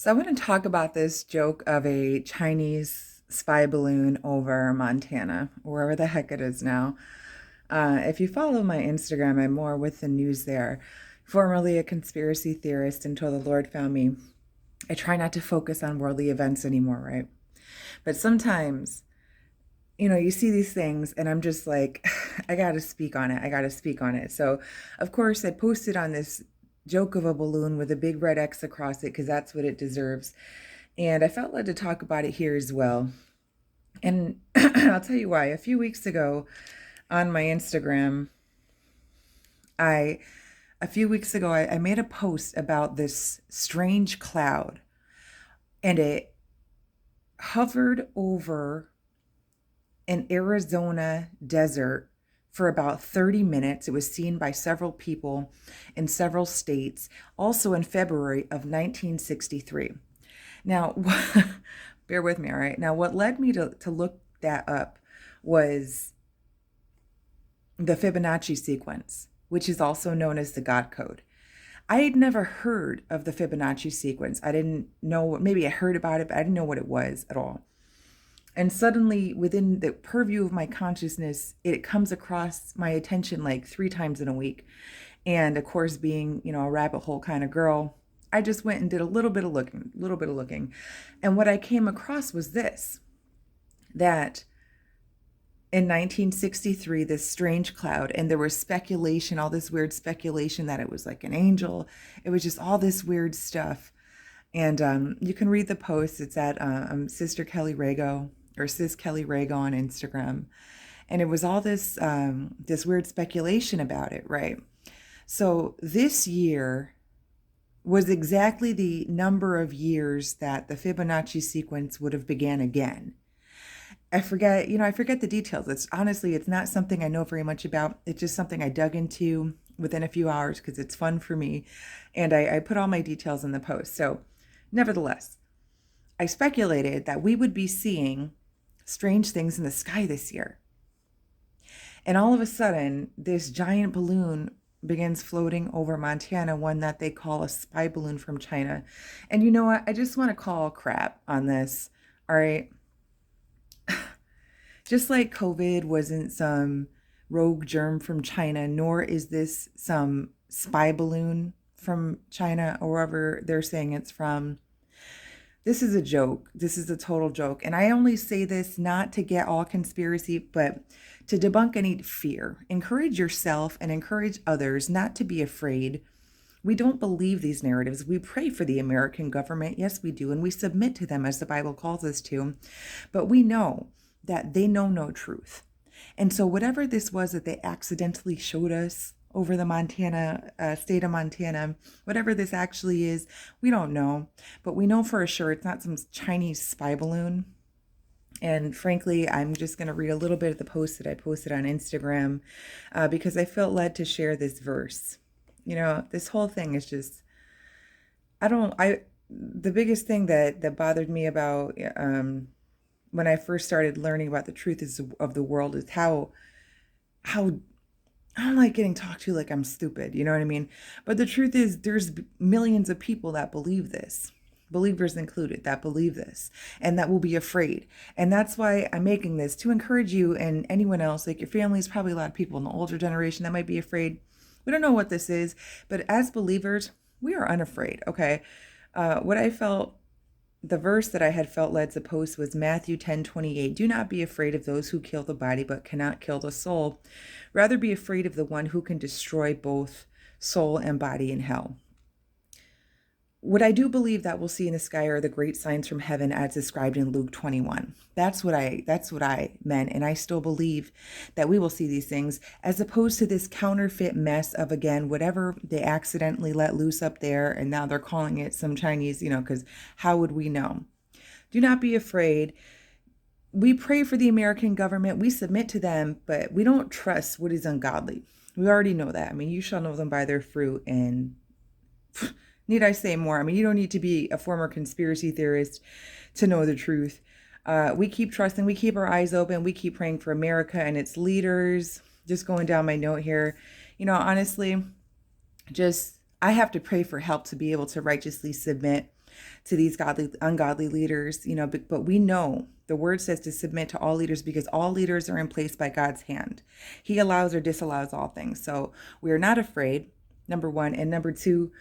So I want to talk about this joke of a Chinese spy balloon over Montana, wherever the heck it is now. If you follow my Instagram, I'm more with the news there. Formerly a conspiracy theorist until the Lord found me. I try not to focus on worldly events anymore, right? But sometimes, you see these things and I'm just like, I got to speak on it. I got to speak on it. So, of course, I posted on this joke of a balloon with a big red X across it because that's what it deserves. And I felt led to talk about it here as well. And I'll tell you why. A few weeks ago on my Instagram, I I made a post about this strange cloud, and it hovered over an Arizona desert for about 30 minutes. It was seen by several people in several states, also in February of 1963. Now, bear with me, all right? Now, what led me to look that up was the Fibonacci sequence, which is also known as the God Code. I had never heard of the Fibonacci sequence. I didn't know, maybe I heard about it, but I didn't know what it was at all. And suddenly, within the purview of my consciousness, it comes across my attention like 3 times in a week. And of course, being, a rabbit hole kind of girl, I just went and did a little bit of looking, a little bit of looking. And what I came across was this, that in 1963, this strange cloud, and there was speculation, all this weird speculation that it was like an angel. It was just all this weird stuff. And you can read the post. It's at Sister Kelly Rago or Sis Kelly Rago on Instagram. And it was all this weird speculation about it, right? So this year was exactly the number of years that the Fibonacci sequence would have began again. I forget the details. It's not something I know very much about. It's just something I dug into within a few hours because it's fun for me. And I put all my details in the post. So nevertheless, I speculated that we would be seeing strange things in the sky this year. And all of a sudden, this giant balloon begins floating over Montana, one that they call a spy balloon from China. And you know what? I just want to call crap on this. All right. Just like COVID wasn't some rogue germ from China, nor is this some spy balloon from China or wherever they're saying it's from. This is a joke. This is a total joke. And I only say this not to get all conspiracy, but to debunk any fear. Encourage yourself and encourage others not to be afraid. We don't believe these narratives. We pray for the American government. Yes, we do. And we submit to them as the Bible calls us to. But we know that they know no truth. And so whatever this was that they accidentally showed us over the state of Montana, whatever this actually is, we don't know. But we know for sure it's not some Chinese spy balloon. And frankly, I'm just going to read a little bit of the post that I posted on Instagram because I felt led to share this verse. This whole thing is just, the biggest thing that bothered me about when I first started learning about the truth of the world is how I don't like getting talked to like I'm stupid, you know what I mean? But the truth is there's millions of people that believe this, believers included, that believe this and that will be afraid. And that's why I'm making this to encourage you and anyone else, like your family's probably a lot of people in the older generation that might be afraid. We don't know what this is, but as believers, we are unafraid, okay? What I felt The verse that I had felt led to post was Matthew 10:28. Do not be afraid of those who kill the body but cannot kill the soul. Rather be afraid of the one who can destroy both soul and body in hell. What I do believe that we'll see in the sky are the great signs from heaven as described in Luke 21. That's what I meant. And I still believe that we will see these things as opposed to this counterfeit mess of, again, whatever they accidentally let loose up there. And now they're calling it some Chinese, because how would we know? Do not be afraid. We pray for the American government. We submit to them, but we don't trust what is ungodly. We already know that. I mean, you shall know them by their fruit. And need I say more? I mean, you don't need to be a former conspiracy theorist to know the truth. We keep trusting, we keep our eyes open, we keep praying for America and its leaders. Just going down my note here, honestly, I have to pray for help to be able to righteously submit to these ungodly leaders, but we know the word says to submit to all leaders because all leaders are in place by God's hand. He allows or disallows all things. So we are not afraid, number one. And number two,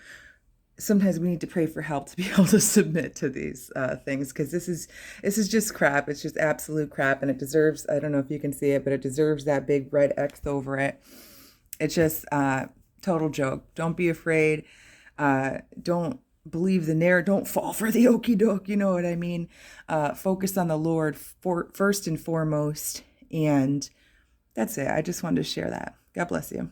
sometimes we need to pray for help to be able to submit to these things, because this is just crap. It's just absolute crap, and it deserves, I don't know if you can see it, but it deserves that big red X over it. It's just total joke. Don't be afraid. Don't believe the narrative. Don't fall for the okey doke. You know what I mean? Focus on the Lord first and foremost. And that's it. I just wanted to share that. God bless you.